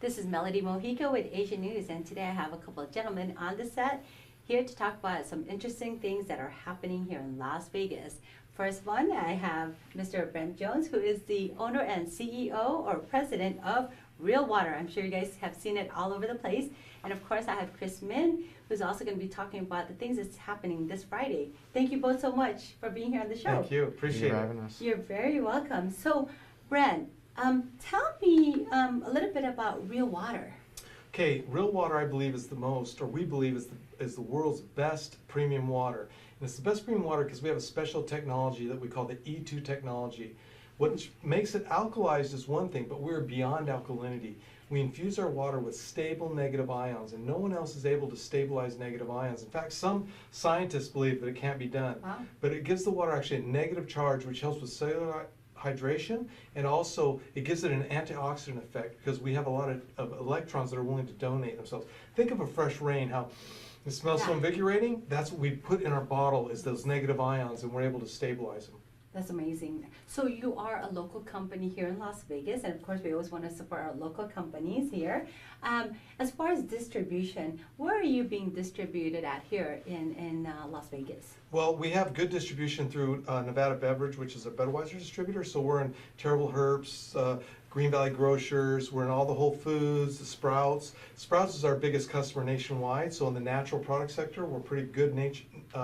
This is Melody Mojica with Asian News, and today I have a couple of gentlemen on the set here to talk about some interesting things that are happening here in Las Vegas. First one, I have Mr. Brent Jones, who is the owner and CEO or president of Real Water. I'm sure you guys have seen it all over the place. And of course, I have Chris Min, who's also going to be talking about the things that's happening this Friday. Thank you both so much for being here on the show. Thank you. Appreciate it. having us. You're very welcome. So, Brent, tell me a little bit about Real Water. Okay, Real Water, I believe, is the most, or we believe is the world's best premium water. And it's the best premium water because we have a special technology that we call the E2 technology. What makes it alkalized is one thing, but we're beyond alkalinity. We infuse our water with stable negative ions, and no one else is able to stabilize negative ions. In fact, some scientists believe that it can't be done. Wow. But it gives the water actually a negative charge, which helps with cellular hydration, and also it gives it an antioxidant effect because we have a lot of electrons that are willing to donate themselves. Think of a fresh rain, how it smells so invigorating. That's what we put in our bottle is those negative ions, and we're able to stabilize them. That's amazing. So you are a local company here in Las Vegas, and of course we always want to support our local companies here. As far as distribution, where are you being distributed at here in Las Vegas? Well, we have good distribution through Nevada Beverage, which is a Budweiser distributor. So we're in Terrible Herbs, Green Valley Grocers, we're in all the Whole Foods, the Sprouts. Sprouts is our biggest customer nationwide, so in the natural product sector, we're pretty good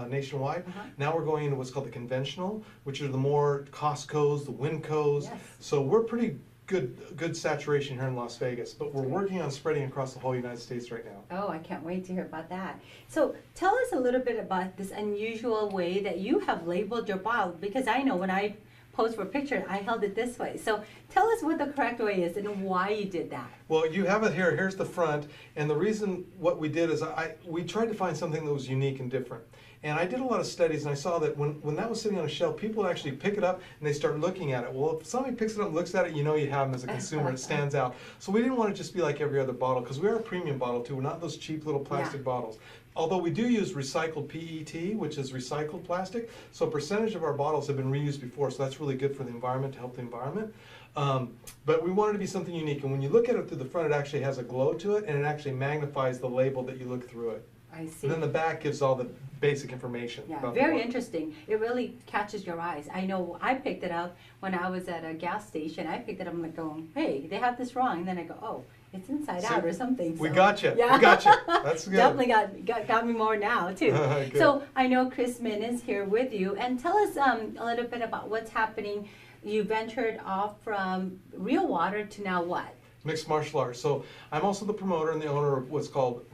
nationwide. Now we're going into what's called the conventional, which are the more Costco's, the Winco's. Yes. So we're pretty good saturation here in Las Vegas, but we're working on spreading across the whole United States right now. Oh, I can't wait to hear about that. So tell us a little bit about this unusual way that you have labeled your bottle, because I know when I posed for a picture, I held it this way. So tell us what the correct way is and why you did that. Well, you have it here. Here's the front, and the reason what we did is we tried to find something that was unique and different. And I did a lot of studies, and I saw that when that was sitting on a shelf, people would actually pick it up and they start looking at it. Well, if somebody picks it up and looks at it, you know you have them as a consumer. It stands out. So we didn't want to just be like every other bottle, because we are a premium bottle too. We're not those cheap little plastic bottles. Although we do use recycled PET, which is recycled plastic, so a percentage of our bottles have been reused before, so that's really good for the environment, to help the environment. But we wanted to be something unique, and when you look at it through the front, it actually has a glow to it, and it actually magnifies the label that you look through it. I see. And then the back gives all the basic information. Yeah, about the very water. interesting. It really catches your eyes. I know I picked it up when I was at a gas station. I picked it up and I'm like going, hey, they have this wrong. And then I go, oh, it's inside out or something. We So, got you. yeah. We got you. That's good. Definitely got me more now too. Good. So I know Chris Min is here with you, and tell us a little bit about what's happening. You ventured off from Real Water to now what? Mixed martial arts. So I'm also the promoter and the owner of what's called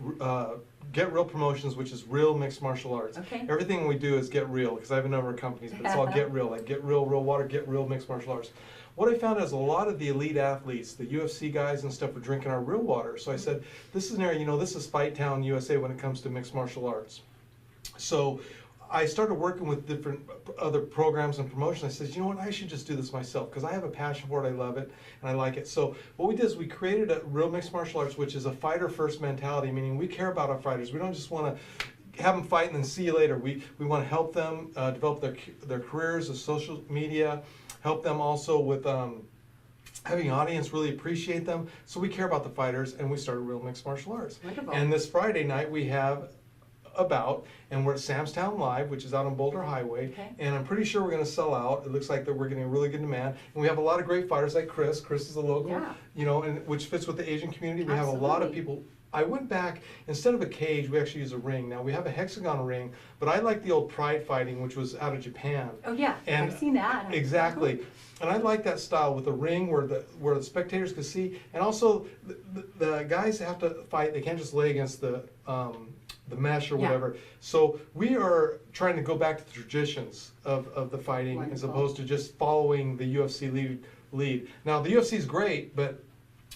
Get Real Promotions, which is Real Mixed Martial Arts. Okay. Everything we do is Get Real, because I have a number of companies, but it's all Get Real, like Get Real, Real Water, Get Real Mixed Martial Arts. What I found is a lot of the elite athletes, the UFC guys and stuff, were drinking our Real Water. So I said, this is an area, this is Fight Town, USA, when it comes to mixed martial arts. So I started working with different other programs and promotions. I said, you know what, I should just do this myself, because I have a passion for it, I love it, and I like it. So what we did is we created a Real Mixed Martial Arts, which is a fighter-first mentality, meaning we care about our fighters. We don't just want to have them fight and then see you later. We want to help them develop their careers, the social media, help them also with having an audience really appreciate them. So we care about the fighters, and we started Real Mixed Martial Arts. Wonderful. And this Friday night we have and we're at Sam's Town Live, which is out on Boulder Highway, and I'm pretty sure we're going to sell out. It looks like that we're getting a really good demand, and we have a lot of great fighters like Chris. Chris is a local, and which fits with the Asian community. We have a lot of people. I went back, instead of a cage, we actually use a ring. Now we have a hexagon ring, but I like the old pride fighting, which was out of Japan. Oh yeah, and I've seen that. Exactly. And I like that style with a ring where the spectators can see, and also the guys have to fight. They can't just lay against the mesh or whatever. So we are trying to go back to the traditions of the fighting. Wonderful. As opposed to just following the UFC lead. Now the UFC is great, but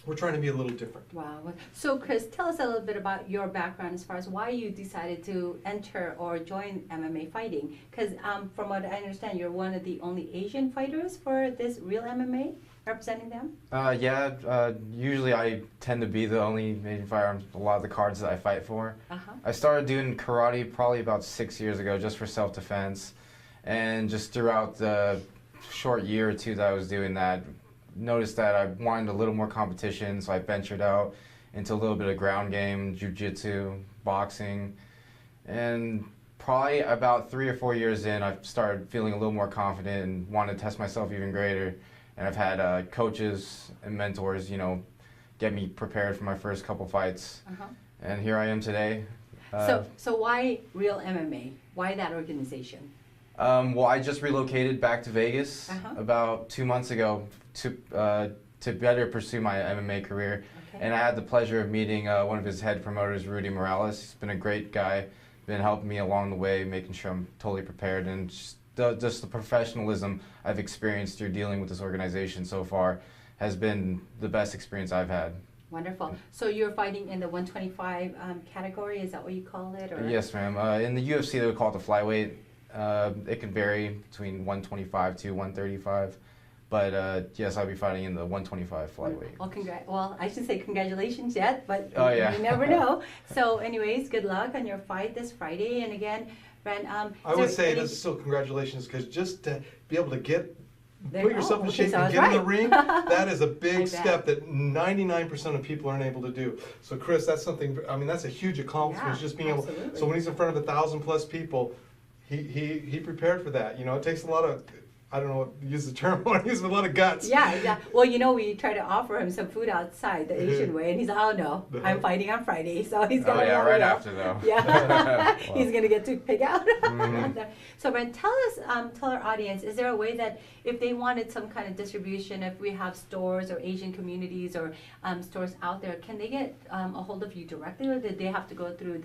we're trying to be a little different. Wow. So Chris, tell us a little bit about your background as far as why you decided to enter or join MMA fighting. Because from what I understand, you're one of the only Asian fighters for this Real MMA, representing them? Usually I tend to be the only Asian fighter on a lot of the cards that I fight for. I started doing karate probably about 6 years ago, just for self-defense. And just throughout the short year or two that I was doing that, noticed that I wanted a little more competition, so I ventured out into a little bit of ground game, jiu-jitsu, boxing, and probably about 3 or 4 years in, I started feeling a little more confident and wanted to test myself even greater. And I've had coaches and mentors, get me prepared for my first couple fights. And here I am today. So why Real MMA? Why that organization? Well, I just relocated back to Vegas about 2 months ago to better pursue my MMA career. Okay. And I had the pleasure of meeting one of his head promoters, Rudy Morales. He's been a great guy, been helping me along the way, making sure I'm totally prepared. And just the professionalism I've experienced through dealing with this organization so far has been the best experience I've had. Wonderful. So you're fighting in the 125 category, is that what you call it? Or? Yes, ma'am. In the UFC, they would call it the flyweight. It can vary between 125 to 135. But yes, I'll be fighting in the 125 flyweight. Well, I should say congratulations yet, but you never know. So anyways, good luck on your fight this Friday. And again, Brent, I would say it is still congratulations, because just to be able to put yourself in shape and get in the ring, that is a big step that 99% of people aren't able to do. So Chris, that's something, I mean, that's a huge accomplishment, just being able, so when he's in front of 1,000+ people, he prepared for that. It takes a lot of, I don't know what use the term, I use a lot of guts. Yeah. Well, we try to offer him some food outside the Asian way, and he's like, oh no, I'm fighting on Friday, so he's got right after though. Yeah, he's gonna get to pick out. So, Brent, tell our audience, is there a way that if they wanted some kind of distribution, if we have stores or Asian communities or stores out there, can they get a hold of you directly, or did they have to go through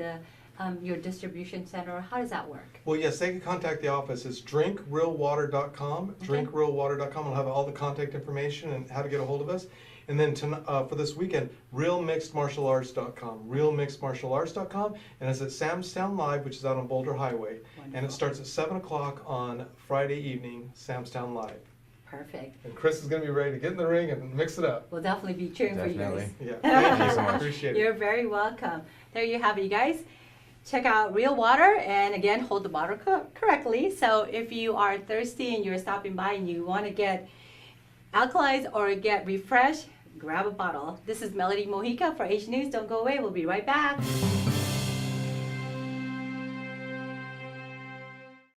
your distribution center? How does that work? Well, yes, they can contact the office. It's drinkrealwater.com. Drinkrealwater.com will have all the contact information and how to get a hold of us. And then for this weekend, realmixedmartialarts.com. Realmixedmartialarts.com. And it's at Sam's Town Live, which is out on Boulder Highway. Wonderful. And it starts at 7 o'clock on Friday evening, Sam's Town Live. Perfect. And Chris is going to be ready to get in the ring and mix it up. We'll definitely be cheering for you guys. Yeah. Thank you so much. Appreciate it. You're very welcome. There you have it, you guys. Check out Real Water, and again, hold the bottle correctly. So if you are thirsty and you're stopping by and you want to get alkalized or get refreshed, grab a bottle. This is Melody Mojica for Asian News. Don't go away. We'll be right back.